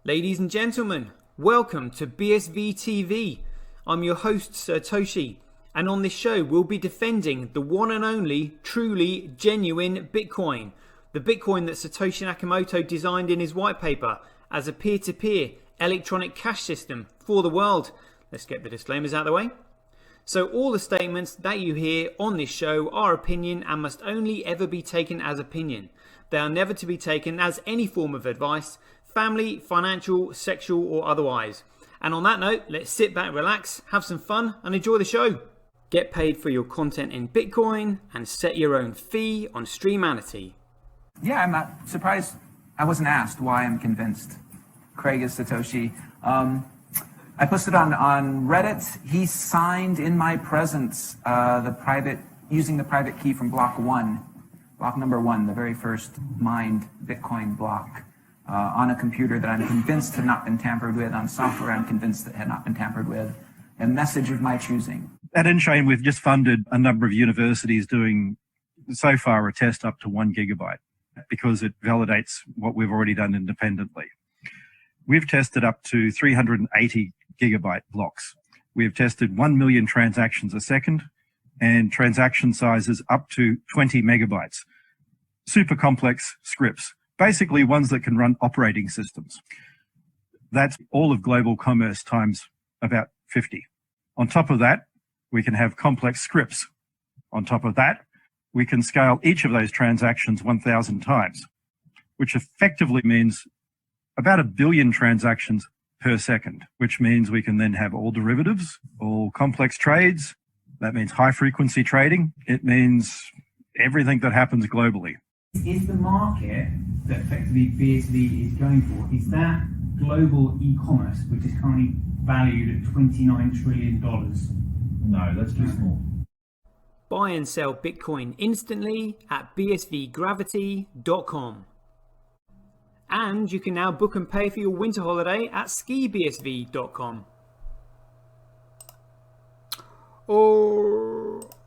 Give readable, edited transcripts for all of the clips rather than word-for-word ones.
Ladies and gentlemen, welcome to BSV TV. I'm your host Satoshi, and on this show we'll be defending the one and only, truly genuine Bitcoin. The Bitcoin that Satoshi Nakamoto designed in his white paper as a peer-to-peer electronic cash system for the world. Let's get the disclaimers out of the way. So all the statements that you hear on this show are opinion and must only ever be taken as opinion. They are never to be taken as any form of advice, family, financial, sexual or otherwise. And on that note, let's sit back, relax, have some fun and enjoy the show. Get paid for your content in Bitcoin and set your own fee on Streamanity. Yeah, I'm not surprised I wasn't asked why I'm convinced Craig is Satoshi. I posted on Reddit. He signed in my presence using the private key from block number one, the very first mined Bitcoin block. On a computer that I'm convinced had not been tampered with, on software I'm convinced that had not been tampered with, a message of my choosing. At Enchain, we've just funded a number of universities doing, so far, a test up to 1 gigabyte because it validates what we've already done independently. We've tested up to 380 gigabyte blocks. We've tested 1 million transactions a second and transaction sizes up to 20 megabytes. Super complex scripts. Basically ones that can run operating systems. That's all of global commerce times about 50. On top of that, we can have complex scripts. On top of that, we can scale each of those transactions 1,000 times, which effectively means about 1 billion transactions per second, which means we can then have all derivatives, all complex trades. That means high frequency trading. It means everything that happens globally. Is the market that effectively BSV is going for, is that global e-commerce, which is currently valued at $29 trillion? No, that's too small. Buy and sell Bitcoin instantly at bsvgravity.com. And you can now book and pay for your winter holiday at skibsv.com.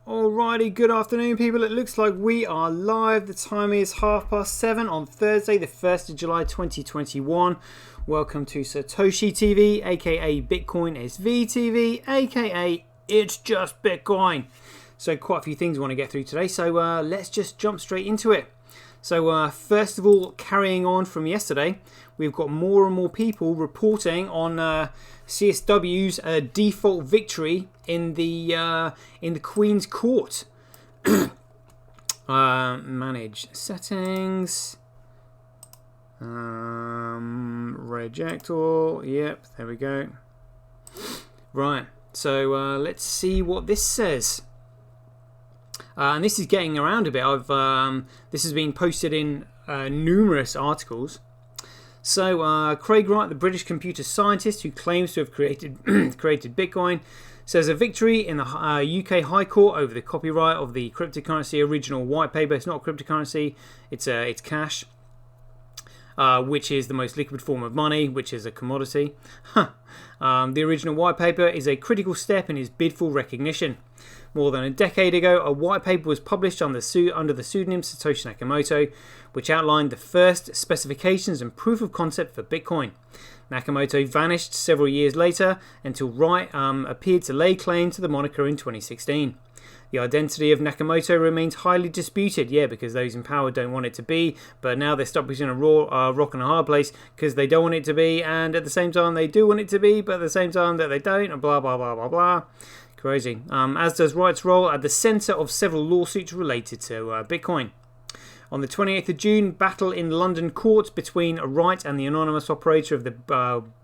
Alrighty, good afternoon people. It looks like we are live. The time is 7:30 on Thursday, the 1st of July 2021. Welcome to Satoshi TV, aka Bitcoin SV TV, aka It's Just Bitcoin. So quite a few things we want to get through today, so let's just jump straight into it. So first of all, carrying on from yesterday, we've got more and more people reporting on CSW's default victory in the Queen's Court. Manage settings. Reject all. Yep, there we go. Right, so let's see what this says. And this is getting around a bit. This has been posted in numerous articles. So Craig Wright, the British computer scientist who claims to have created Bitcoin, says a victory in the UK High Court over the copyright of the cryptocurrency original white paper. It's not cryptocurrency, it's cash, which is the most liquid form of money, which is a commodity. The original white paper is a critical step in his bid for recognition. More than a decade ago, a white paper was published under the pseudonym Satoshi Nakamoto, which outlined the first specifications and proof of concept for Bitcoin. Nakamoto vanished several years later until Wright appeared to lay claim to the moniker in 2016. The identity of Nakamoto remains highly disputed, because those in power don't want it to be, but now they're stuck between a rock and a hard place because they don't want it to be, and at the same time they do want it to be, but at the same time that they don't, and blah blah blah blah blah. Crazy. As does Wright's role at the centre of several lawsuits related to Bitcoin. On the 28th of June, battle in London courts between Wright and the anonymous operator of the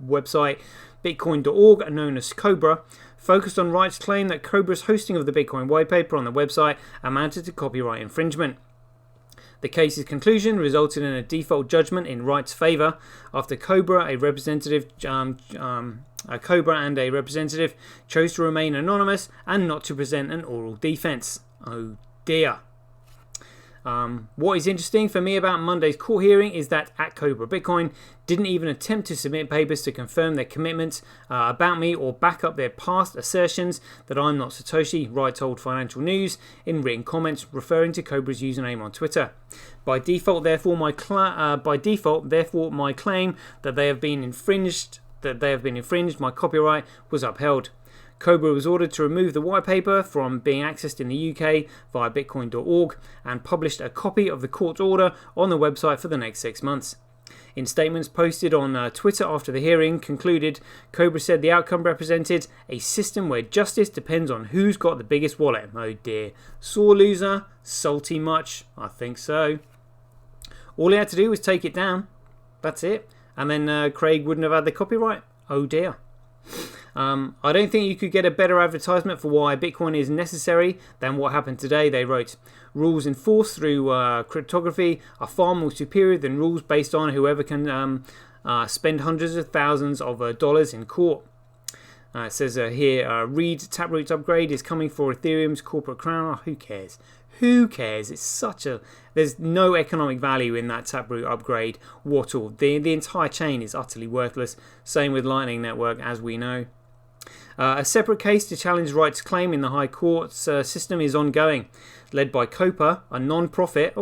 website bitcoin.org, known as Cobra, focused on Wright's claim that Cobra's hosting of the Bitcoin white paper on the website amounted to copyright infringement. The case's conclusion resulted in a default judgment in Wright's favour after Cobra and a representative chose to remain anonymous and not to present an oral defence. Oh dear. What is interesting for me about Monday's court hearing is that at Cobra Bitcoin didn't even attempt to submit papers to confirm their commitments about me or back up their past assertions that I'm not Satoshi, Wright told Financial News in written comments referring to Cobra's username on Twitter. By default, therefore, my claim that they have been infringed, my copyright was upheld. Cobra was ordered to remove the white paper from being accessed in the UK via bitcoin.org and published a copy of the court order on the website for the next 6 months. In statements posted on Twitter after the hearing concluded, Cobra said the outcome represented a system where justice depends on who's got the biggest wallet. Oh dear. Sore loser? Salty much? I think so. All he had to do was take it down. That's it. And then Craig wouldn't have had the copyright. Oh dear. I don't think you could get a better advertisement for why Bitcoin is necessary than what happened today, they wrote. Rules enforced through cryptography are far more superior than rules based on whoever can spend hundreds of thousands of dollars in court. It says here, Reed Taproot's upgrade is coming for Ethereum's corporate crown. Oh, who cares? Who cares? It's such a... There's no economic value in that Taproot upgrade what's-all. The entire chain is utterly worthless. Same with Lightning Network, as we know. A separate case to challenge Wright's claim in the High Court's system is ongoing, led by COPA, a non-profit.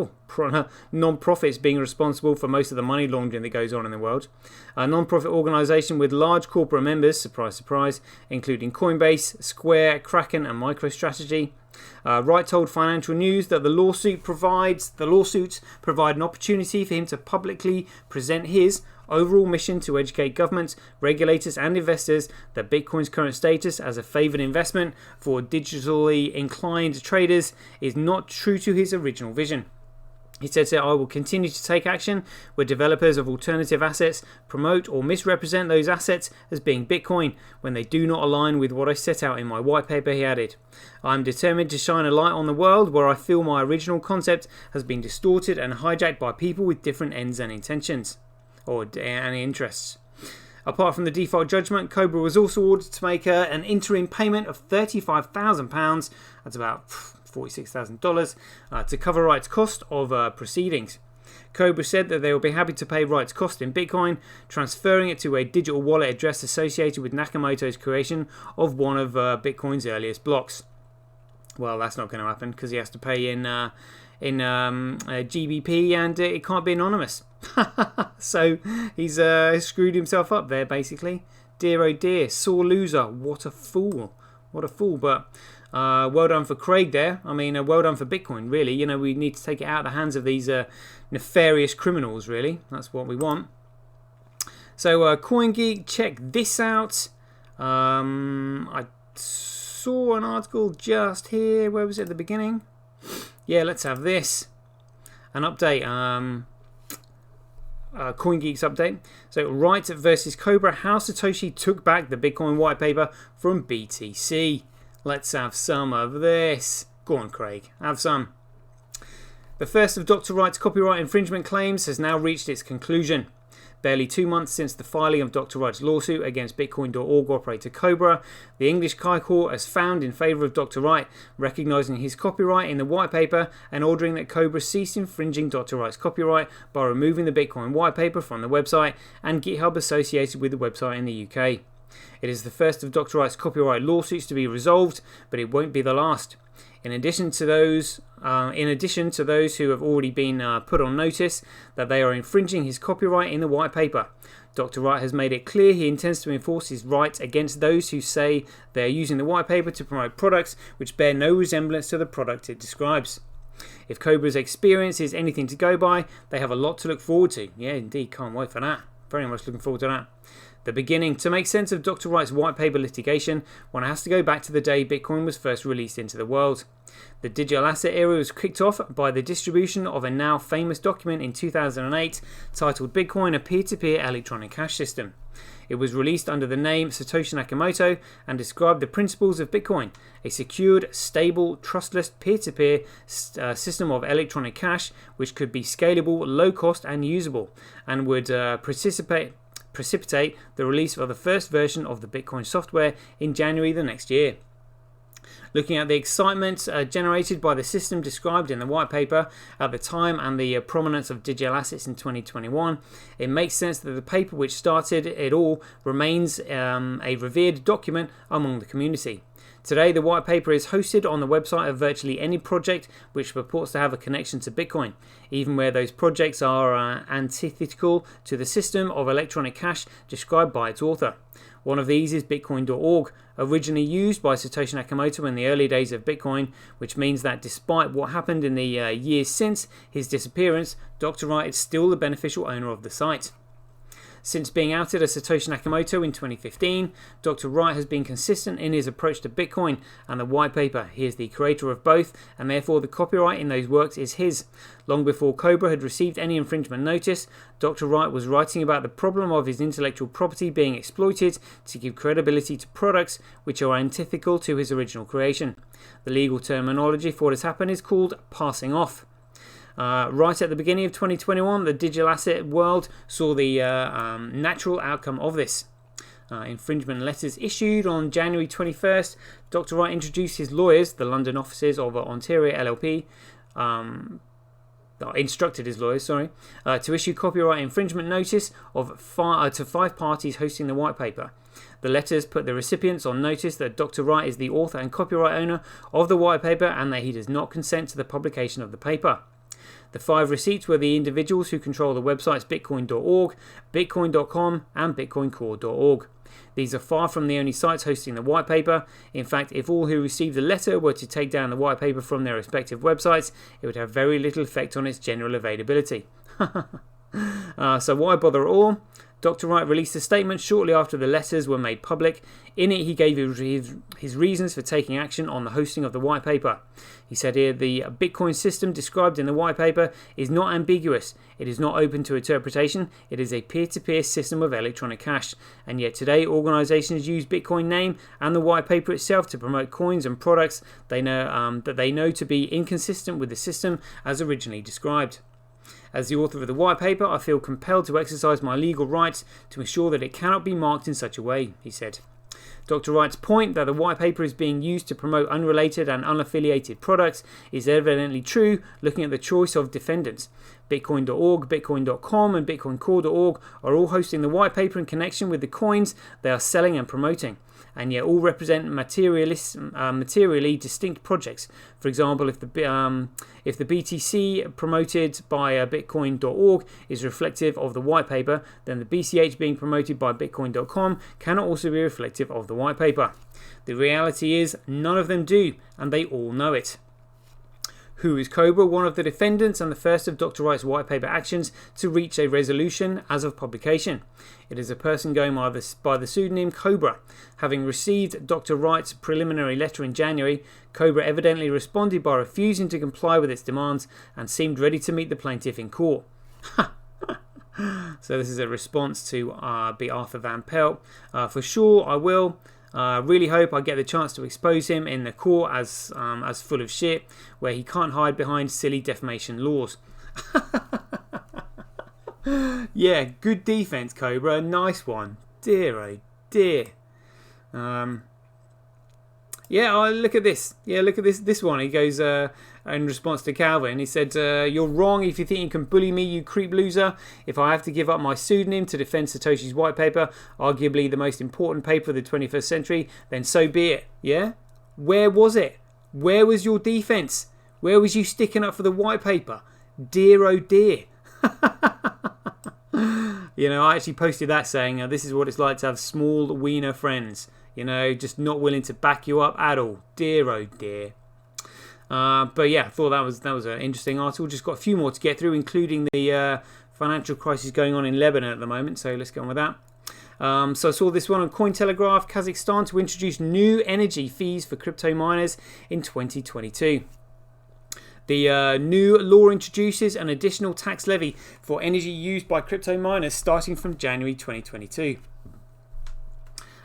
Non-profits being responsible for most of the money laundering that goes on in the world. A non-profit organisation with large corporate members, surprise, surprise, including Coinbase, Square, Kraken, and MicroStrategy. Wright told Financial News that the lawsuits provide an opportunity for him to publicly present his overall mission to educate governments, regulators and investors that Bitcoin's current status as a favoured investment for digitally inclined traders is not true to his original vision. He said that I will continue to take action where developers of alternative assets promote or misrepresent those assets as being Bitcoin when they do not align with what I set out in my white paper, he added. I am determined to shine a light on the world where I feel my original concept has been distorted and hijacked by people with different ends and intentions and interests. Apart from the default judgment, Cobra was also ordered to make an interim payment of £35,000, that's about $46,000, to cover Wright's cost of proceedings. Cobra said that they will be happy to pay Wright's cost in Bitcoin, transferring it to a digital wallet address associated with Nakamoto's creation of one of Bitcoin's earliest blocks. Well, that's not going to happen because he has to pay in GBP and it can't be anonymous. So he's screwed himself up there, basically. Dear oh dear, sore loser. What a fool. What a fool. But well done for Craig there. I mean, well done for Bitcoin, really. You know, we need to take it out of the hands of these nefarious criminals, really. That's what we want. So, CoinGeek, check this out. I saw an article just here. Where was it at the beginning? Yeah, let's have this. An update. CoinGeek's update. So, Wright versus Cobra. How Satoshi took back the Bitcoin white paper from BTC. Let's have some of this. Go on, Craig. Have some. The first of Dr. Wright's copyright infringement claims has now reached its conclusion. Barely 2 months since the filing of Dr. Wright's lawsuit against Bitcoin.org operator Cobra, the English High Court has found in favour of Dr. Wright, recognising his copyright in the white paper and ordering that Cobra cease infringing Dr. Wright's copyright by removing the Bitcoin white paper from the website and GitHub associated with the website in the UK. It is the first of Dr. Wright's copyright lawsuits to be resolved, but it won't be the last. In addition to those who have already been put on notice that they are infringing his copyright in the white paper, Dr. Wright has made it clear he intends to enforce his right against those who say they are using the white paper to promote products which bear no resemblance to the product it describes. If Cobra's experience is anything to go by, they have a lot to look forward to. Yeah, indeed, can't wait for that. Very much looking forward to that. The beginning. To make sense of Dr. Wright's white paper litigation, one has to go back to the day Bitcoin was first released into the world. The digital asset era was kicked off by the distribution of a now famous document in 2008 titled Bitcoin, a peer-to-peer electronic cash system. It was released under the name Satoshi Nakamoto and described the principles of Bitcoin, a secured, stable, trustless peer-to-peer system of electronic cash which could be scalable, low-cost and usable, and would precipitate the release of the first version of the Bitcoin software in January the next year. Looking at the excitement generated by the system described in the white paper at the time and the prominence of digital assets in 2021, it makes sense that the paper which started it all remains a revered document among the community. Today, the white paper is hosted on the website of virtually any project which purports to have a connection to Bitcoin, even where those projects are antithetical to the system of electronic cash described by its author. One of these is Bitcoin.org, originally used by Satoshi Nakamoto in the early days of Bitcoin, which means that despite what happened in the years since his disappearance, Dr. Wright is still the beneficial owner of the site. Since being outed as Satoshi Nakamoto in 2015, Dr. Wright has been consistent in his approach to Bitcoin and the white paper. He is the creator of both, and therefore the copyright in those works is his. Long before Cobra had received any infringement notice, Dr. Wright was writing about the problem of his intellectual property being exploited to give credibility to products which are antithetical to his original creation. The legal terminology for what has happened is called passing off. Right at the beginning of 2021, the digital asset world saw the natural outcome of this. Infringement letters issued on January 21st, Dr. Wright introduced his lawyers, the London offices of Ontario LLP, instructed his lawyers, to issue copyright infringement notice to 5 parties hosting the white paper. The letters put the recipients on notice that Dr. Wright is the author and copyright owner of the white paper and that he does not consent to the publication of the paper. The 5 receipts were the individuals who control the websites Bitcoin.org, Bitcoin.com and BitcoinCore.org. These are far from the only sites hosting the white paper. In fact, if all who received the letter were to take down the white paper from their respective websites, it would have very little effect on its general availability. So why bother at all? Dr. Wright released a statement shortly after the letters were made public. In it, he gave his reasons for taking action on the hosting of the white paper. He said here, the Bitcoin system described in the white paper is not ambiguous. It is not open to interpretation. It is a peer-to-peer system of electronic cash. And yet today, organizations use Bitcoin name and the white paper itself to promote coins and products they know to be inconsistent with the system as originally described. As the author of the white paper, I feel compelled to exercise my legal rights to ensure that it cannot be marked in such a way, he said. Dr. Wright's point that the white paper is being used to promote unrelated and unaffiliated products is evidently true looking at the choice of defendants. Bitcoin.org, Bitcoin.com and BitcoinCore.org are all hosting the white paper in connection with the coins they are selling and promoting, and yet all represent materially distinct projects. For example, if the BTC promoted by Bitcoin.org is reflective of the white paper, then the BCH being promoted by Bitcoin.com cannot also be reflective of the white paper. The reality is none of them do, and they all know it. Who is Cobra? One of the defendants and the first of Dr. Wright's white paper actions to reach a resolution as of publication. It is a person going by the pseudonym Cobra. Having received Dr. Wright's preliminary letter in January, Cobra evidently responded by refusing to comply with its demands and seemed ready to meet the plaintiff in court. So this is a response to B. Arthur Van Pelt. For sure, I will. Really hope I get the chance to expose him in the court as full of shit, where he can't hide behind silly defamation laws. Yeah, good defense, Cobra. Nice one. Dear, oh dear. Look at this. Yeah, look at this one. He goes in response to Calvin. He said, "You're wrong if you think you can bully me, you creep loser. If I have to give up my pseudonym to defend Satoshi's white paper, arguably the most important paper of the 21st century, then so be it." Yeah? Where was it? Where was your defense? Where was you sticking up for the white paper? Dear, oh dear. You know, I actually posted that saying, this is what it's like to have small wiener friends. You know, just not willing to back you up at all. Dear, oh dear. But yeah, I thought that was an interesting article. Just got a few more to get through, including the financial crisis going on in Lebanon at the moment. So let's get on with that. So I saw this one on Cointelegraph. Kazakhstan to introduce new energy fees for crypto miners in 2022. The new law introduces an additional tax levy for energy used by crypto miners starting from January 2022.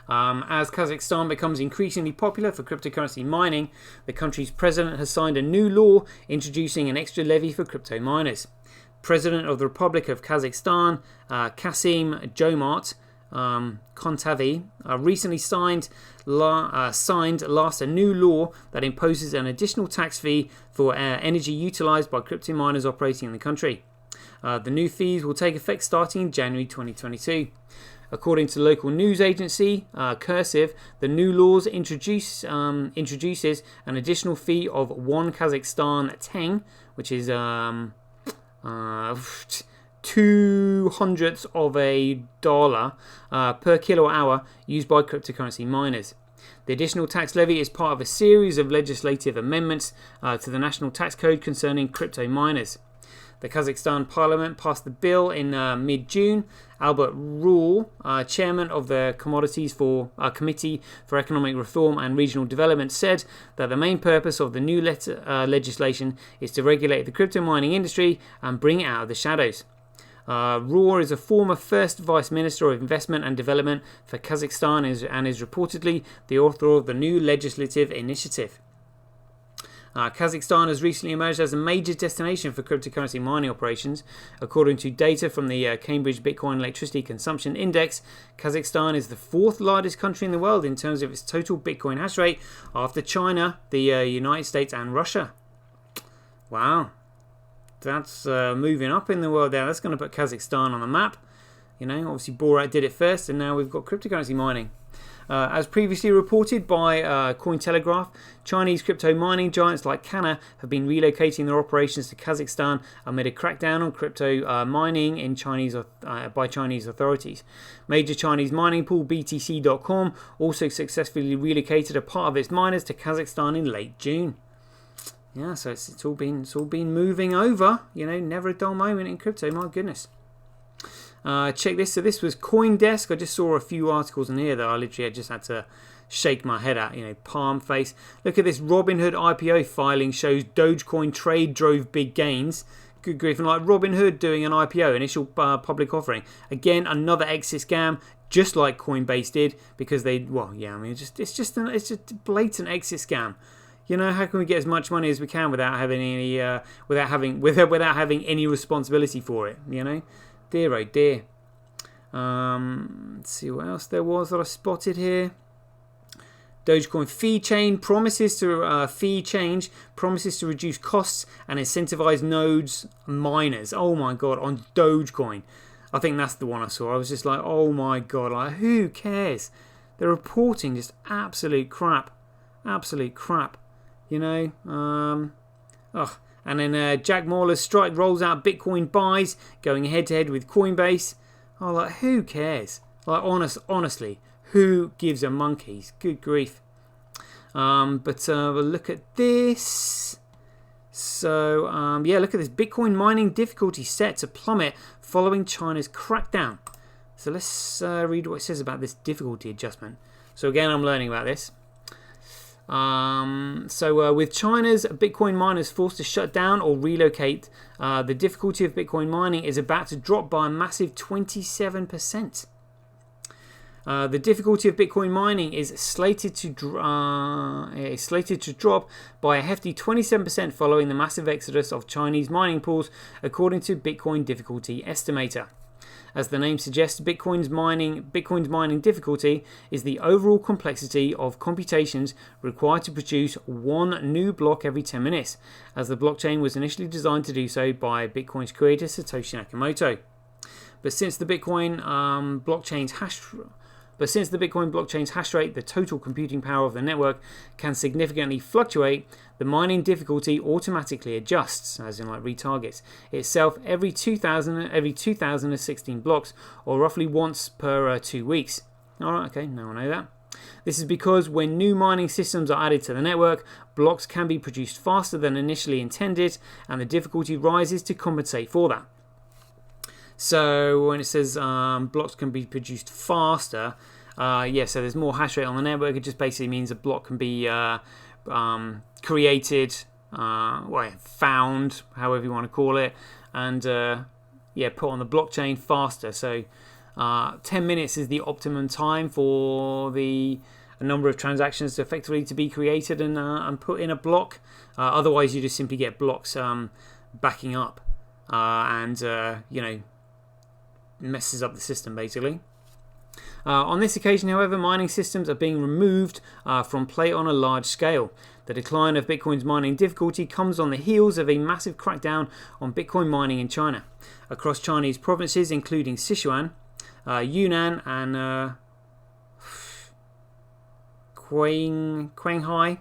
As Kazakhstan becomes increasingly popular for cryptocurrency mining, the country's president has signed a new law introducing an extra levy for crypto miners. President of the Republic of Kazakhstan, Kasim Jomart, Kontavi, recently signed last a new law that imposes an additional tax fee for energy utilized by crypto miners operating in the country. The new fees will take effect starting in January 2022. According to the local news agency, Cursive, the new laws introduces an additional fee of 1 Kazakhstan teng, which is 0.02 of a dollar per kilowatt hour used by cryptocurrency miners. The additional tax levy is part of a series of legislative amendments to the national tax code concerning crypto miners. The Kazakhstan parliament passed the bill in mid-June. Albert Rule, chairman of the Committee for Economic Reform and Regional Development, said that the main purpose of the new legislation is to regulate the crypto mining industry and bring it out of the shadows. Rule is a former first Vice Minister of Investment and Development for Kazakhstan and is reportedly the author of the new legislative initiative. Kazakhstan has recently emerged as a major destination for cryptocurrency mining operations. According to data from the Cambridge Bitcoin Electricity Consumption Index, Kazakhstan is the 4th largest country in the world in terms of its total Bitcoin hash rate after China, the United States and Russia. Wow. That's moving up in the world there. That's going to put Kazakhstan on the map. You know, obviously Borat did it first and now we've got cryptocurrency mining. As previously reported by Cointelegraph, Chinese crypto mining giants like Canna have been relocating their operations to Kazakhstan amid a crackdown on crypto mining by Chinese authorities. Major Chinese mining pool BTC.com also successfully relocated a part of its miners to Kazakhstan in late June. Yeah, so it's all been moving over. You know, never a dull moment in crypto. My goodness. Check this. So this was CoinDesk. I just saw a few articles in here that I just had to shake my head at. You know, palm face. Look at this. Robinhood IPO filing shows Dogecoin trade drove big gains. Good grief! And like Robinhood doing an IPO, initial public offering. Again, another exit scam, just like Coinbase did, because it's just a blatant exit scam. You know, how can we get as much money as we can without having any without having any responsibility for it? You know. Dear oh dear. Let's see what else there was that I spotted here. Dogecoin fee change promises to reduce costs and incentivize nodes miners. Oh my god, on Dogecoin. I think that's the one I saw. I was just like, oh my god, like who cares? They're reporting just absolute crap. Absolute crap. You know? And then Jack Mallers' strike rolls out Bitcoin buys, going head-to-head with Coinbase. Oh, like, who cares? Like, honestly, who gives a monkeys? Good grief. But we'll look at this. So, look at this. Bitcoin mining difficulty set to plummet following China's crackdown. So let's read what it says about this difficulty adjustment. So again, I'm learning about this. With China's Bitcoin miners forced to shut down or relocate, the difficulty of Bitcoin mining is about to drop by a massive 27%. The difficulty of Bitcoin mining is slated to drop by a hefty 27% following the massive exodus of Chinese mining pools, according to Bitcoin difficulty estimator. As the name suggests, Bitcoin's mining difficulty is the overall complexity of computations required to produce one new block every 10 minutes, as the blockchain was initially designed to do so by Bitcoin's creator Satoshi Nakamoto. But since the Bitcoin blockchain's hash rate, the total computing power of the network, can significantly fluctuate, the mining difficulty automatically adjusts, as in like retargets, itself every 2016 blocks, or roughly once per 2 weeks. Alright, okay, now I know that. This is because when new mining systems are added to the network, blocks can be produced faster than initially intended, and the difficulty rises to compensate for that. So when it says blocks can be produced faster, so there's more hash rate on the network. It just basically means a block can be created, found, however you want to call it, and put on the blockchain faster. So 10 minutes is the optimum time for a number of transactions to effectively to be created and put in a block. Otherwise, you just simply get blocks backing up and messes up the system basically. On this occasion, however, mining systems are being removed from play on a large scale. The decline of Bitcoin's mining difficulty comes on the heels of a massive crackdown on Bitcoin mining in China. Across Chinese provinces, including Sichuan, Yunnan, and Qinghai,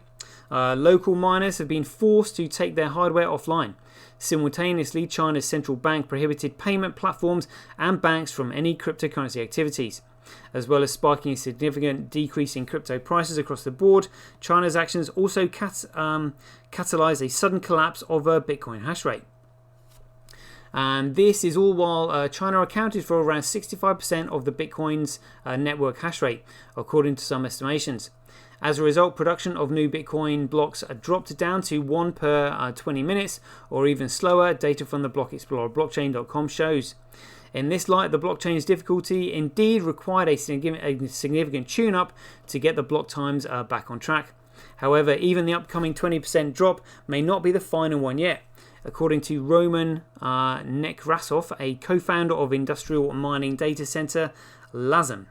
local miners have been forced to take their hardware offline. Simultaneously, China's central bank prohibited payment platforms and banks from any cryptocurrency activities. As well as sparking a significant decrease in crypto prices across the board, China's actions also catalyzed a sudden collapse of a Bitcoin hash rate. And this is all while China accounted for around 65% of the Bitcoin's network hash rate, according to some estimations. As a result, production of new Bitcoin blocks dropped down to 1 per 20 minutes, or even slower, data from the Block Explorer blockchain.com shows. In this light, the blockchain's difficulty indeed required a significant tune-up to get the block times back on track. However, even the upcoming 20% drop may not be the final one yet. According to Roman Nekrasov, a co-founder of industrial mining data center Lazam,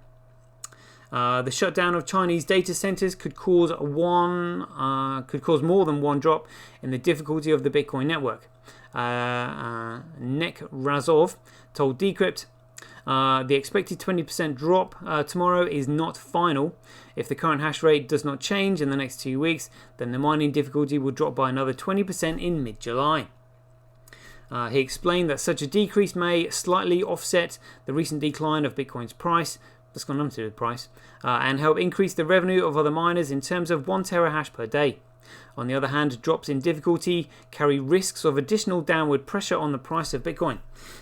the shutdown of Chinese data centers could cause more than one drop in the difficulty of the Bitcoin network. Nekrasov told Decrypt, the expected 20% drop tomorrow is not final. If the current hash rate does not change in the next 2 weeks, then the mining difficulty will drop by another 20% in mid-July. He explained that such a decrease may slightly offset the recent decline of Bitcoin's price, that's got nothing to do with price, and help increase the revenue of other miners in terms of 1 terahash per day. On the other hand, drops in difficulty carry risks of additional downward pressure on the price of Bitcoin.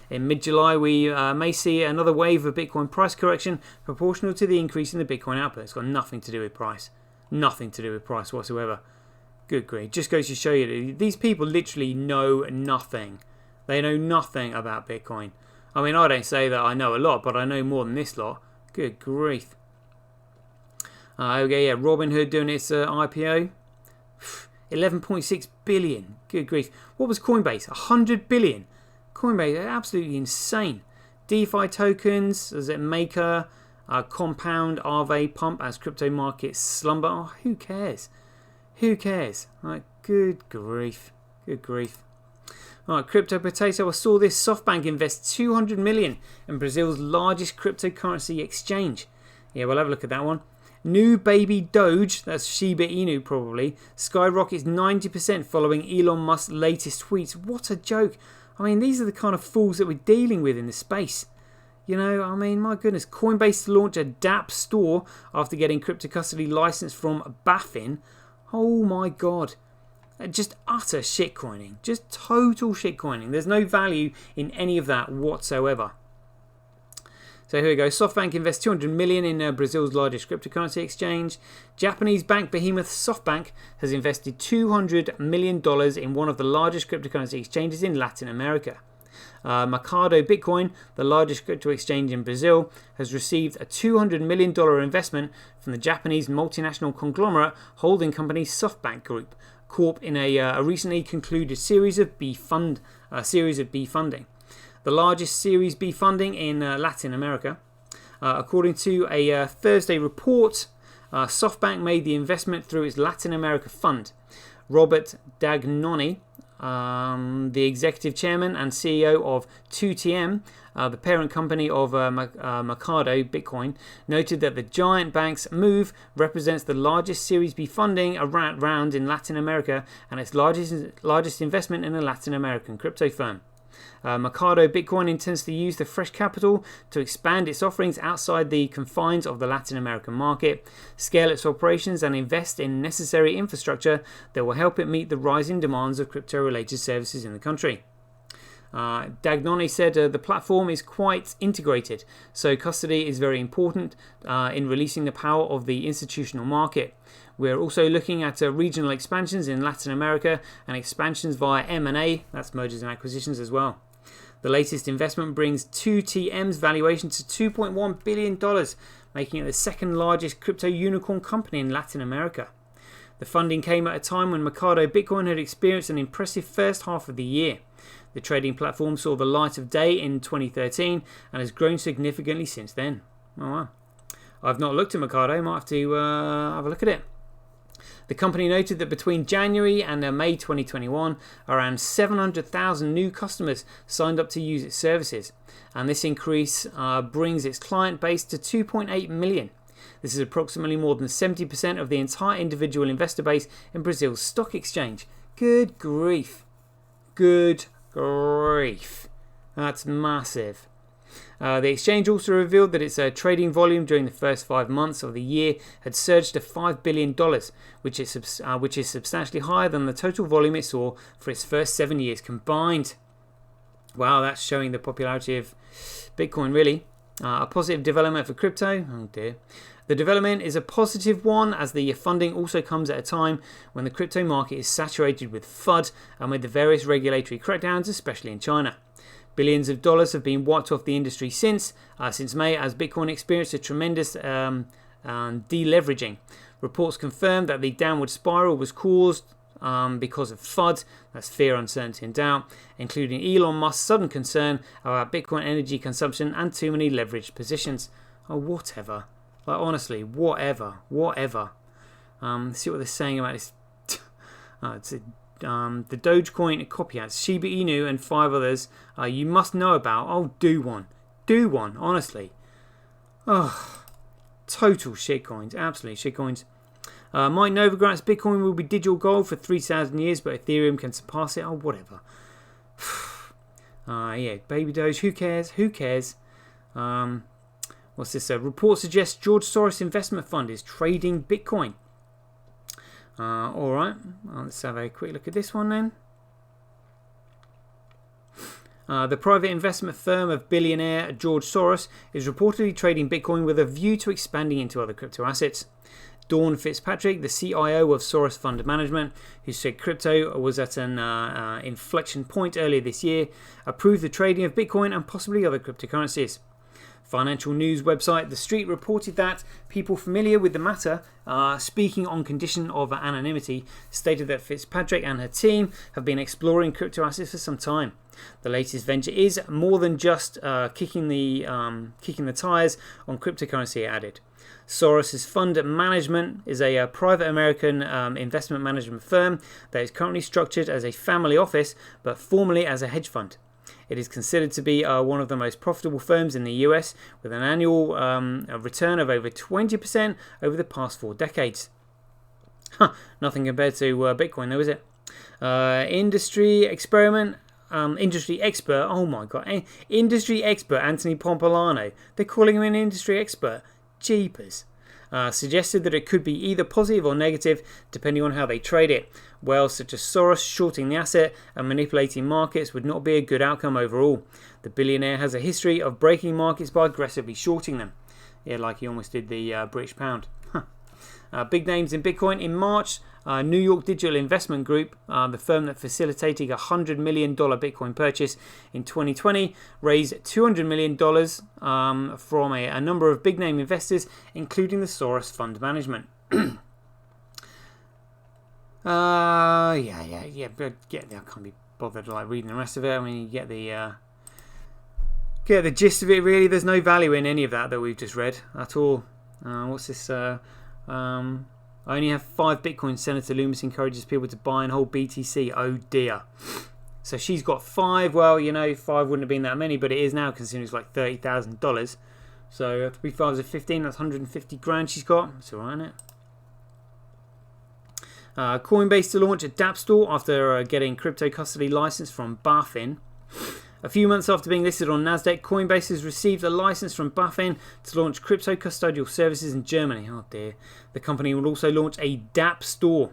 In mid-July, we may see another wave of Bitcoin price correction proportional to the increase in the Bitcoin output. It's got nothing to do with price. Nothing to do with price whatsoever. Good grief. Just goes to show you, these people literally know nothing. They know nothing about Bitcoin. I mean, I don't say that I know a lot, but I know more than this lot. Good grief. Okay, yeah, Robinhood doing its IPO. 11.6 billion. Good grief. What was Coinbase? 100 billion. Coinbase, absolutely insane. DeFi tokens, is it Maker, Compound, Aave, Pump as crypto markets slumber. Oh, who cares? Who cares? Right, good grief. Good grief. Alright, Crypto Potato. I saw this. SoftBank invests 200 million in Brazil's largest cryptocurrency exchange. Yeah, we'll have a look at that one. New baby Doge, that's Shiba Inu probably, skyrockets 90% following Elon Musk's latest tweets. What a joke. I mean, these are the kind of fools that we're dealing with in the space. You know, I mean, my goodness. Coinbase to launch a DApp store after getting crypto custody license from Baffin. Oh my god. Just utter shitcoining. Just total shitcoining. There's no value in any of that whatsoever. So here we go. SoftBank invests 200 million in Brazil's largest cryptocurrency exchange. Japanese bank behemoth SoftBank has invested $200 million in one of the largest cryptocurrency exchanges in Latin America. Mercado Bitcoin, the largest crypto exchange in Brazil, has received a $200 million investment from the Japanese multinational conglomerate holding company SoftBank Group Corp in a recently concluded series of B funding. The largest Series B funding in Latin America. According to a Thursday report, SoftBank made the investment through its Latin America fund. Robert Dagnoni, the executive chairman and CEO of 2TM, the parent company of Mercado Bitcoin, noted that the giant bank's move represents the largest Series B funding round in Latin America and its largest investment in a Latin American crypto firm. Mercado Bitcoin intends to use the fresh capital to expand its offerings outside the confines of the Latin American market, scale its operations, and invest in necessary infrastructure that will help it meet the rising demands of crypto-related services in the country. Dagnoni said the platform is quite integrated, so custody is very important in releasing the power of the institutional market. We're also looking at regional expansions in Latin America and expansions via M&A, that's mergers and acquisitions as well. The latest investment brings 2TM's valuation to $2.1 billion, making it the second largest crypto unicorn company in Latin America. The funding came at a time when Mercado Bitcoin had experienced an impressive first half of the year. The trading platform saw the light of day in 2013 and has grown significantly since then. Oh wow. I've not looked at Mercado. Might have to have a look at it. The company noted that between January and May 2021, around 700,000 new customers signed up to use its services, and this increase brings its client base to 2.8 million. This is approximately more than 70% of the entire individual investor base in Brazil's stock exchange. Good grief. Good grief. That's massive. The exchange also revealed that its trading volume during the first 5 months of the year had surged to $5 billion, which is substantially higher than the total volume it saw for its first 7 years combined. Wow, that's showing the popularity of Bitcoin, really. A positive development for crypto. Oh dear. The development is a positive one, as the funding also comes at a time when the crypto market is saturated with FUD and with the various regulatory crackdowns, especially in China. Billions of dollars have been wiped off the industry since May, as Bitcoin experienced a tremendous deleveraging. Reports confirmed that the downward spiral was caused because of FUD, that's fear, uncertainty and doubt, including Elon Musk's sudden concern about Bitcoin energy consumption and too many leveraged positions. Oh, whatever. Like, honestly, whatever. See what they're saying about this. The Dogecoin copycats, Shiba Inu and 5 others you must know about. Oh, do one, honestly. Oh, total shitcoins, absolute shitcoins. Mike Novogratz, Bitcoin will be digital gold for 3,000 years, but Ethereum can surpass it. Oh, whatever. Yeah, Baby Doge, who cares? What's this? Report suggests George Soros investment fund is trading Bitcoin. Alright, let's have a quick look at this one then. The private investment firm of billionaire George Soros is reportedly trading Bitcoin with a view to expanding into other crypto assets. Dawn Fitzpatrick, the CIO of Soros Fund Management, who said crypto was at an inflection point earlier this year, approved the trading of Bitcoin and possibly other cryptocurrencies. Financial news website The Street reported that people familiar with the matter, speaking on condition of anonymity, stated that Fitzpatrick and her team have been exploring crypto assets for some time. The latest venture is more than just kicking the tires on cryptocurrency, it added. Soros' fund management is a private American investment management firm that is currently structured as a family office, but formerly as a hedge fund. It is considered to be one of the most profitable firms in the US, with an annual return of over 20% over the past 4 decades. Nothing compared to Bitcoin, though, is it? Industry expert, oh my god, industry expert Anthony Pompolano, they're calling him an industry expert, jeepers, suggested that it could be either positive or negative depending on how they trade it. Whales such as Soros shorting the asset and manipulating markets would not be a good outcome overall. The billionaire has a history of breaking markets by aggressively shorting them. Yeah, like he almost did the British pound. Big names in Bitcoin. In March, New York Digital Investment Group, the firm that facilitated a $100 million Bitcoin purchase in 2020, raised $200 million from a number of big name investors, including the Soros Fund Management. Yeah, but I can't be bothered like reading the rest of it. I mean, you get the gist of it, really. There's no value in any of that we've just read at all. What's this? I only have 5 Bitcoin. Senator Loomis encourages people to buy and hold BTC. Oh dear. So she's got 5. Well, 5 wouldn't have been that many, but it is now, considering it's like $30,000. So 3 5s are 15. That's 150 grand she's got. That's alright, isn't it? Coinbase to launch a dApp store after getting crypto custody license from BaFin. A few months after being listed on Nasdaq, Coinbase has received a license from BaFin to launch crypto custodial services in Germany. Oh dear. The company will also launch a dApp store.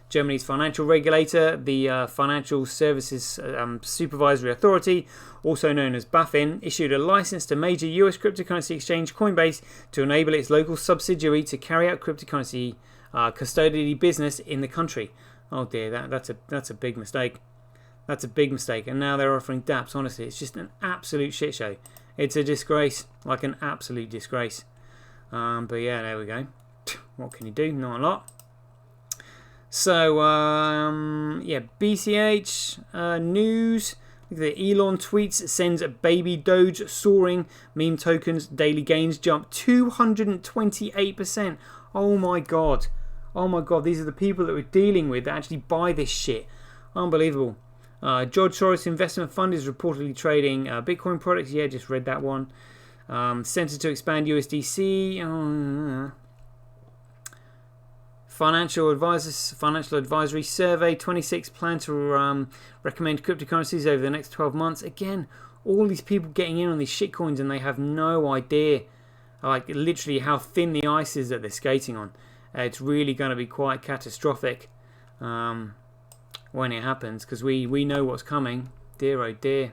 Germany's financial regulator, the Financial Services Supervisory Authority, also known as BaFin, issued a license to major US cryptocurrency exchange Coinbase to enable its local subsidiary to carry out cryptocurrency custodial business in the country. Oh dear, that's a big mistake. That's a big mistake. And now they're offering dApps. Honestly, it's just an absolute shit show. It's a disgrace, like an absolute disgrace. But yeah, there we go. What can you do? Not a lot. So yeah, BCH news. Look at the Elon tweets, sends a baby Doge soaring. Meme tokens, daily gains jump 228%. Oh my god. Oh my god, these are the people that we're dealing with that actually buy this shit. Unbelievable. George Soros Investment Fund is reportedly trading Bitcoin products. Yeah, just read that one. Center to expand USDC. Financial Advisory Survey 26 plan to recommend cryptocurrencies over the next 12 months. Again, all these people getting in on these shitcoins and they have no idea, like literally how thin the ice is that they're skating on. It's really going to be quite catastrophic when it happens, because we know what's coming. Dear oh dear.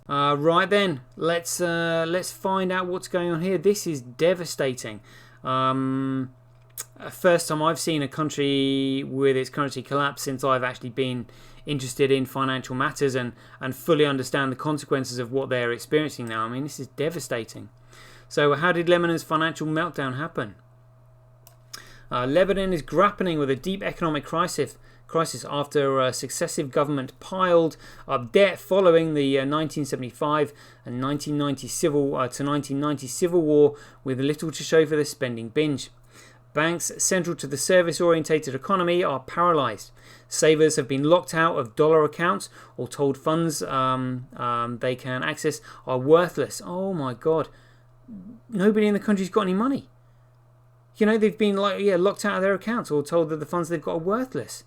Right then, let's find out what's going on here. This is devastating. First time I've seen a country with its currency collapse since I've actually been interested in financial matters and fully understand the consequences of what they're experiencing now. I mean, this is devastating. So how did Lebanon's financial meltdown happen? Lebanon is grappling with a deep economic crisis after successive government piled up debt following the 1975 and 1990 civil war, with little to show for the spending binge. Banks central to the service-orientated economy are paralysed. Savers have been locked out of dollar accounts, or told funds they can access are worthless. Oh my god. Nobody in the country's got any money. You know, they've been locked out of their accounts, or told that the funds they've got are worthless.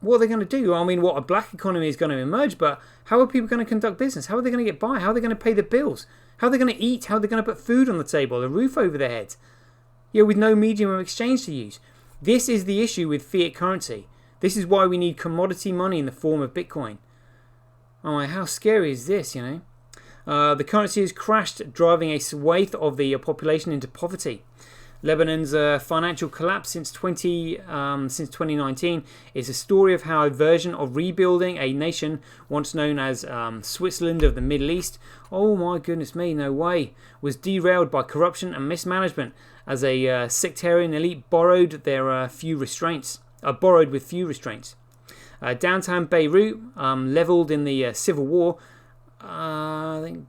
What are they going to do? I mean, a black economy is going to emerge, but how are people going to conduct business? How are they going to get by? How are they going to pay the bills? How are they going to eat? How are they going to put food on the table, a roof over their heads? With no medium of exchange to use. This is the issue with fiat currency. This is why we need commodity money in the form of Bitcoin. Oh my, how scary is this, The currency has crashed, driving a swathe of the population into poverty. Lebanon's financial collapse since 2019 is a story of how a version of rebuilding a nation once known as Switzerland of the Middle East, oh my goodness me, no way, was derailed by corruption and mismanagement as a sectarian elite borrowed with few restraints. Downtown Beirut, leveled in the civil war, I think.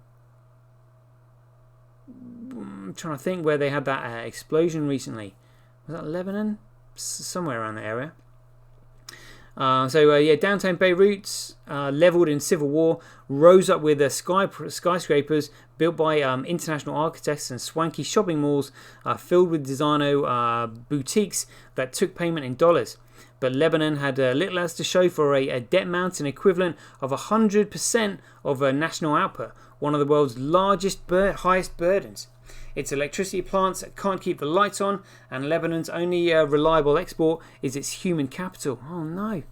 I'm trying to think where they had that explosion recently. Was that Lebanon? Somewhere around the area. Downtown Beirut, leveled in civil war, rose up with skyscrapers built by international architects and swanky shopping malls filled with designer boutiques that took payment in dollars. But Lebanon had little else to show for a debt mountain equivalent of 100% of national output, one of the world's highest burdens. Its electricity plants can't keep the lights on, and Lebanon's only reliable export is its human capital. Oh no.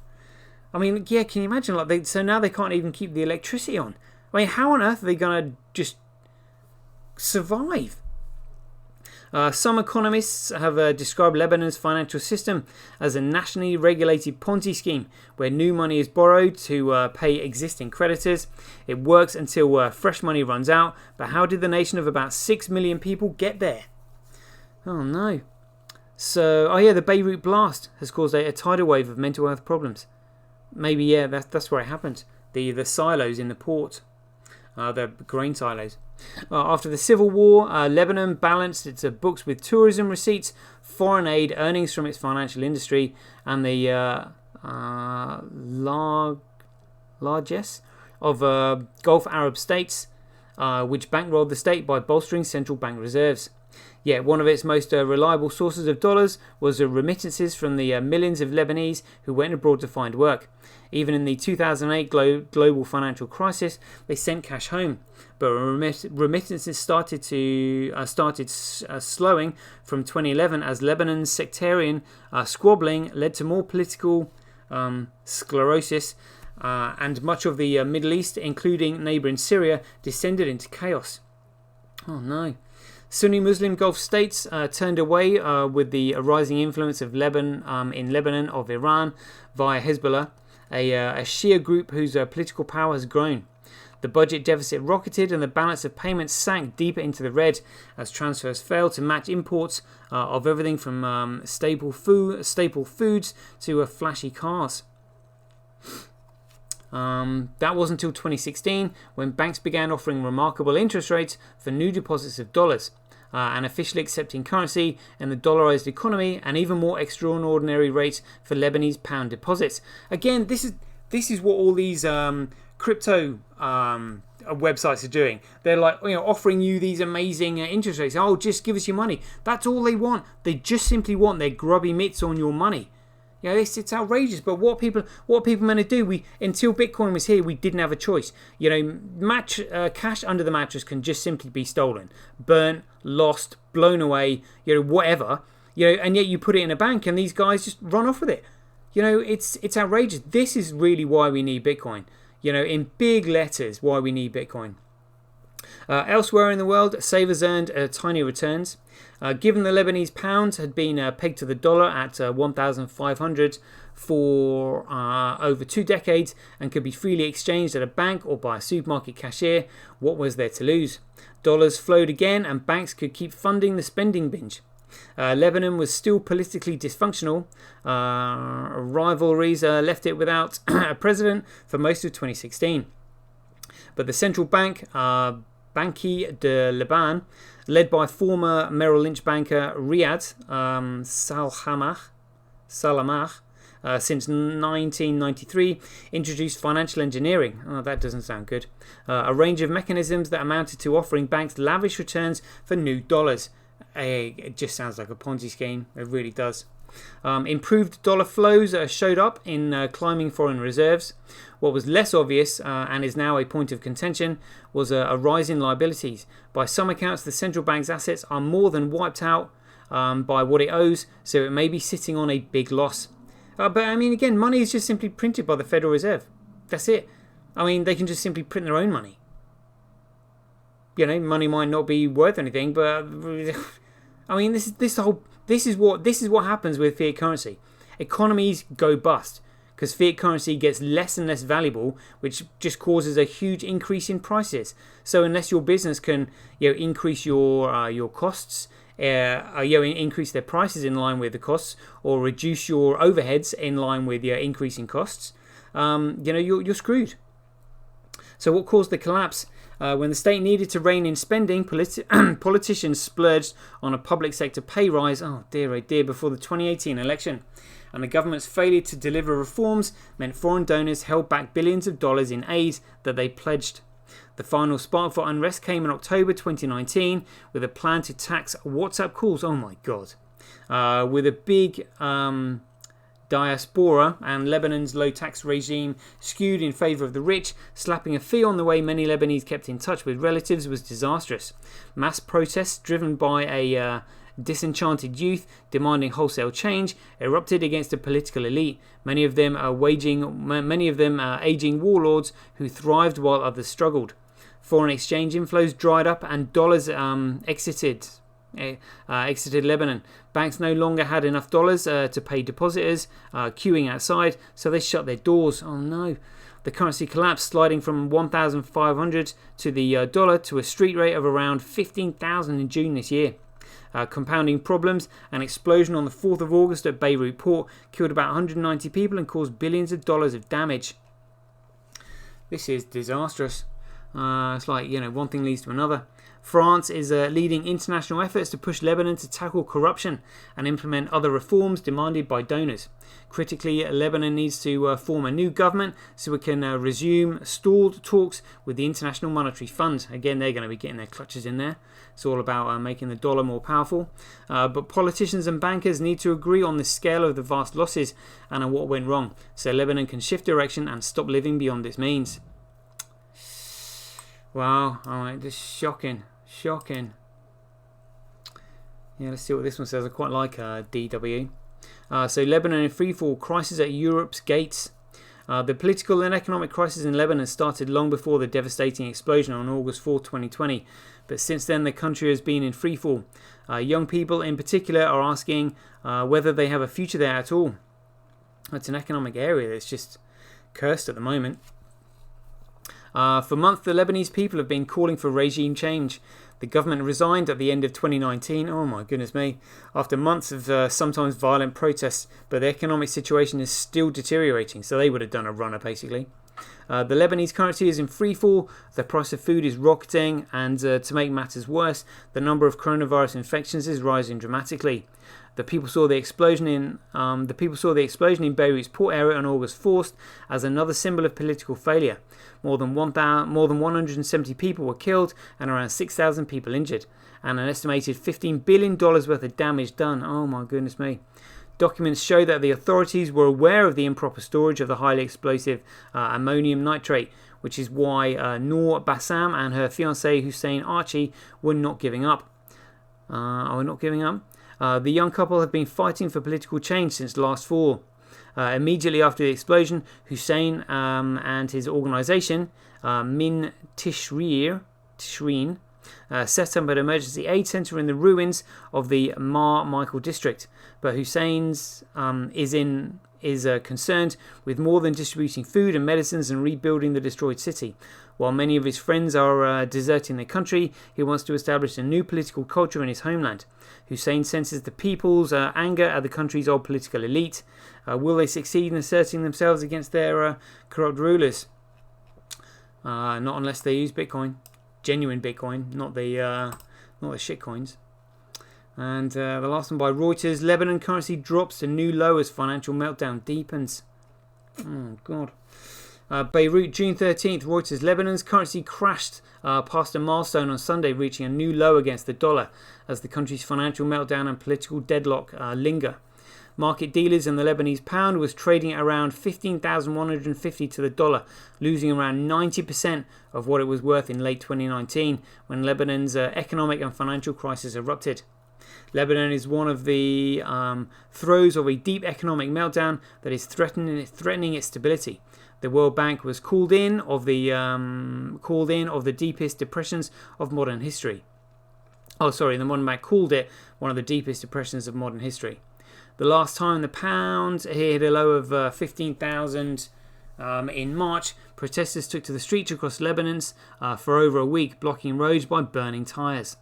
I mean, yeah, can you imagine? So now they can't even keep the electricity on. I mean, how on earth are they going to just survive? Some economists have described Lebanon's financial system as a nationally regulated Ponzi scheme where new money is borrowed to pay existing creditors. It works until fresh money runs out, but how did the nation of about 6 million people get there? Oh no. So, the Beirut blast has caused a tidal wave of mental health problems. Maybe, that's where it happened. The silos in the port. The grain silos. After the civil war, Lebanon balanced its books with tourism receipts, foreign aid, earnings from its financial industry, and the largesse of Gulf Arab states, which bankrolled the state by bolstering central bank reserves. Yet one of its most reliable sources of dollars was remittances from the millions of Lebanese who went abroad to find work. Even in the 2008 global financial crisis, they sent cash home, but remittances started slowing from 2011 as Lebanon's sectarian squabbling led to more political sclerosis, and much of the Middle East, including neighbouring Syria, descended into chaos. Oh no. Sunni Muslim Gulf states turned away with the rising influence of Lebanon of Iran via Hezbollah, a Shia group whose political power has grown. The budget deficit rocketed and the balance of payments sank deeper into the red as transfers failed to match imports of everything from staple foods to flashy cars. That was until 2016, when banks began offering remarkable interest rates for new deposits of dollars, and officially accepting currency in the dollarized economy, and even more extraordinary rates for Lebanese pound deposits. Again, this is what all these crypto websites are doing. They're like, offering you these amazing interest rates. Oh, just give us your money. That's all they want. They just simply want their grubby mitts on your money. It's outrageous. But what people meant to do? Until Bitcoin was here, we didn't have a choice. Cash under the mattress can just simply be stolen, burnt, lost, blown away. Whatever. And yet you put it in a bank, and these guys just run off with it. It's outrageous. This is really why we need Bitcoin. In big letters, why we need Bitcoin. Elsewhere in the world, savers earned tiny returns. Given the Lebanese pound had been pegged to the dollar at 1,500 for over 2 decades and could be freely exchanged at a bank or by a supermarket cashier, what was there to lose? Dollars flowed again, and banks could keep funding the spending binge. Lebanon was still politically dysfunctional. Rivalries left it without a president for most of 2016. But the central bank, Banque de Lebanon, led by former Merrill Lynch banker Riyad Salamah, since 1993, introduced financial engineering. Oh, that doesn't sound good. A range of mechanisms that amounted to offering banks lavish returns for new dollars. It just sounds like a Ponzi scheme. It really does. Improved dollar flows showed up in climbing foreign reserves. What was less obvious, and is now a point of contention, was a rise in liabilities. By some accounts, the central bank's assets are more than wiped out by what it owes, so it may be sitting on a big loss. But again, money is just simply printed by the Federal Reserve. That's it. They can just simply print their own money. Money might not be worth anything, but this is what happens with fiat currency. Economies go bust because fiat currency gets less and less valuable, which just causes a huge increase in prices. So unless your business can increase your costs, increase their prices in line with the costs, or reduce your overheads in line with your increasing costs, you're screwed. So what caused the collapse? When the state needed to rein in spending, politicians splurged on a public sector pay rise, oh dear, before the 2018 election. And the government's failure to deliver reforms meant foreign donors held back billions of dollars in aid that they pledged. The final spark for unrest came in October 2019 with a plan to tax WhatsApp calls. Oh my God. With a big diaspora and Lebanon's low tax regime skewed in favour of the rich, slapping a fee on the way many Lebanese kept in touch with relatives was disastrous. Mass protests driven by a disenchanted youth demanding wholesale change erupted against the political elite, many of them aging warlords who thrived while others struggled. Foreign exchange inflows dried up and dollars exited Lebanon. Banks no longer had enough dollars to pay depositors queuing outside, so they shut their doors. Oh no. The currency collapsed, sliding from 1,500 to the dollar to a street rate of around 15,000 in June this year. Compounding problems, an explosion on the 4th of August at Beirut port killed about 190 people and caused billions of dollars of damage. This is disastrous. It's like, one thing leads to another. France is leading international efforts to push Lebanon to tackle corruption and implement other reforms demanded by donors. Critically, Lebanon needs to form a new government so it can resume stalled talks with the International Monetary Fund. Again, they're going to be getting their clutches in there. It's all about making the dollar more powerful. But politicians and bankers need to agree on the scale of the vast losses and on what went wrong, so Lebanon can shift direction and stop living beyond its means. Wow, alright, this is shocking. Yeah, let's see what this one says. I quite like DW. So Lebanon in freefall, crisis at Europe's gates. The political and economic crisis in Lebanon started long before the devastating explosion on August 4, 2020. But since then, the country has been in freefall. Young people in particular are asking whether they have a future there at all. It's an economic area that's just cursed at the moment. For months, the Lebanese people have been calling for regime change. The government resigned at the end of 2019, oh my goodness me, after months of sometimes violent protests, but the economic situation is still deteriorating, so they would have done a runner basically. The Lebanese currency is in freefall, the price of food is rocketing, and to make matters worse, the number of coronavirus infections is rising dramatically. The people saw the explosion in Beirut's port area on August 4th as another symbol of political failure. More than 170 people were killed and around 6,000 people injured, and an estimated $15 billion worth of damage done. Oh my goodness me. Documents show that the authorities were aware of the improper storage of the highly explosive ammonium nitrate, which is why Noor Bassam and her fiancé Hussein Archie were not giving up. The young couple have been fighting for political change since last fall. Immediately after the explosion, Hussein and his organisation, Min Tishreen, set up an emergency aid centre in the ruins of the Mar Michael district. But Hussein's is concerned with more than distributing food and medicines and rebuilding the destroyed city. While many of his friends are deserting the country, he wants to establish a new political culture in his homeland. Hussein senses the people's anger at the country's old political elite. Will they succeed in asserting themselves against their corrupt rulers? Not unless they use Bitcoin. Genuine Bitcoin, not the shit coins. And the last one by Reuters: Lebanon currency drops to new low as financial meltdown deepens. Oh God. Beirut, June 13th. Reuters: Lebanon's currency crashed past a milestone on Sunday, reaching a new low against the dollar as the country's financial meltdown and political deadlock linger. Market dealers in the Lebanese pound was trading at around 15,150 to the dollar, losing around 90% of what it was worth in late 2019 when Lebanon's economic and financial crisis erupted. Lebanon is one of the throes of a deep economic meltdown that is threatening its stability. The World Bank was called in of the deepest depressions of modern history. The World Bank called it one of the deepest depressions of modern history. The last time the pound hit a low of 15,000 in March, protesters took to the streets across Lebanon for over a week, blocking roads by burning tyres.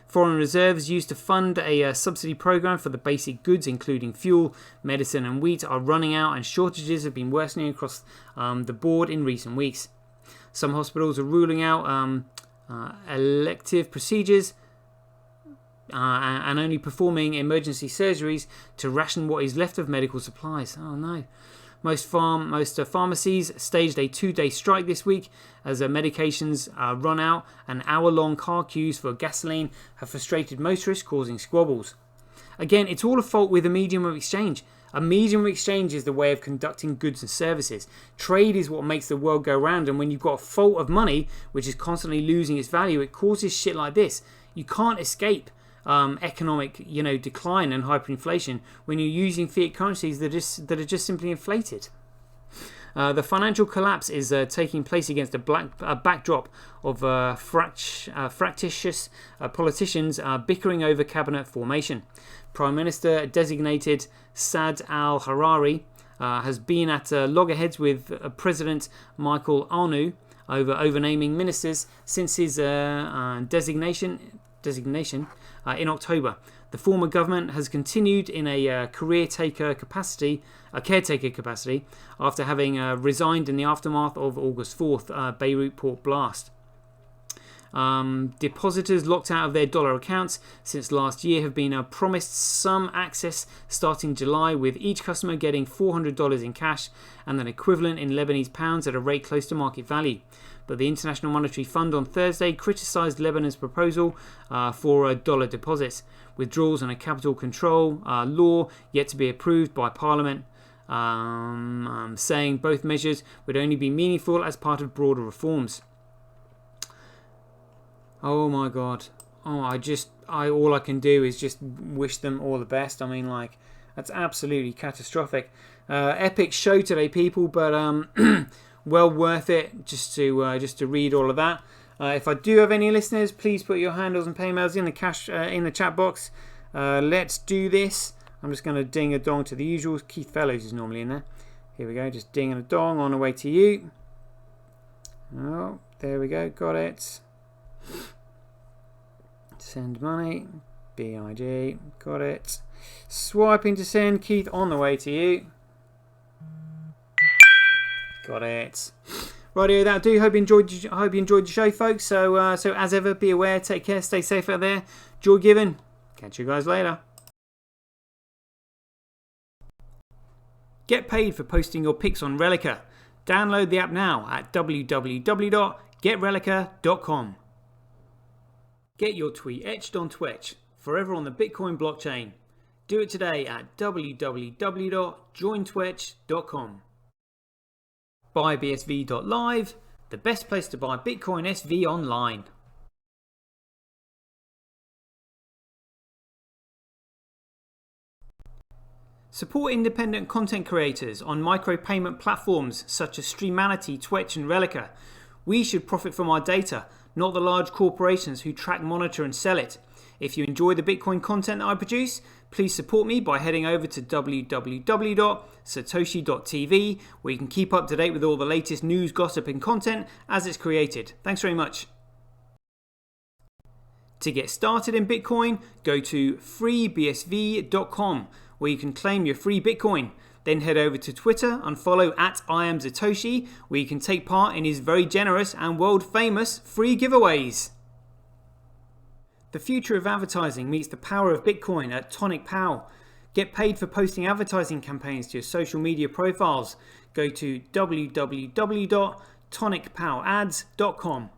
Foreign reserves used to fund a subsidy program for the basic goods, including fuel, medicine and wheat, are running out, and shortages have been worsening across the board in recent weeks. Some hospitals are ruling out elective procedures and only performing emergency surgeries to ration what is left of medical supplies. Oh no. Most pharmacies staged a 2-day strike this week as medications run out, and hour-long car queues for gasoline have frustrated motorists, causing squabbles. Again, it's all a fault with a medium of exchange. A medium of exchange is the way of conducting goods and services. Trade is what makes the world go round, and when you've got a fault of money, which is constantly losing its value, it causes shit like this. You can't escape economic decline and hyperinflation when you're using fiat currencies that are just simply inflated. The financial collapse is taking place against a backdrop of fractious politicians bickering over cabinet formation. Prime Minister designated Saad al-Harari has been at loggerheads with President Michael Arnu over naming ministers since his designation in October. The former government has continued in a caretaker capacity after having resigned in the aftermath of August 4th Beirut port blast. Depositors locked out of their dollar accounts since last year have been promised some access starting July, with each customer getting $400 in cash and an equivalent in Lebanese pounds at a rate close to market value. But the International Monetary Fund on Thursday criticised Lebanon's proposal for dollar deposits. Withdrawals and a capital control law yet to be approved by Parliament, saying both measures would only be meaningful as part of broader reforms. Oh my God. All I can do is just wish them all the best. I mean, like, that's absolutely catastrophic. Epic show today, people, but well worth it just to read all of that. If I do have any listeners, please put your handles and paymails in the chat box. Let's do this. I'm just going to ding a dong to the usual. Keith Fellows is normally in there. Here we go, just dinging a dong on the way to you. Oh, There we go, got it. Send money, BIG, got it. Swiping to send, Keith, on the way to you. Got it. Rightio, that'll do. Hope you enjoyed the show, folks. So as ever, be aware, take care, stay safe out there. Joy giving. Catch you guys later. Get paid for posting your pics on Relica. Download the app now at www.getrelica.com. Get your tweet etched on Twitch, forever on the Bitcoin blockchain. Do it today at www.jointwitch.com. Buy BSV.live, the best place to buy Bitcoin SV online. Support independent content creators on micropayment platforms such as Streamanity, Twitch and Relica. We should profit from our data, not the large corporations who track, monitor and sell it. If you enjoy the Bitcoin content that I produce, please support me by heading over to www.satoshi.tv, where you can keep up to date with all the latest news, gossip and content as it's created. Thanks very much. To get started in Bitcoin, go to freebsv.com, where you can claim your free Bitcoin. Then head over to Twitter and follow @IamSatoshi, where you can take part in his very generous and world famous free giveaways. The future of advertising meets the power of Bitcoin at Tonic Pow. Get paid for posting advertising campaigns to your social media profiles. Go to www.tonicpowads.com.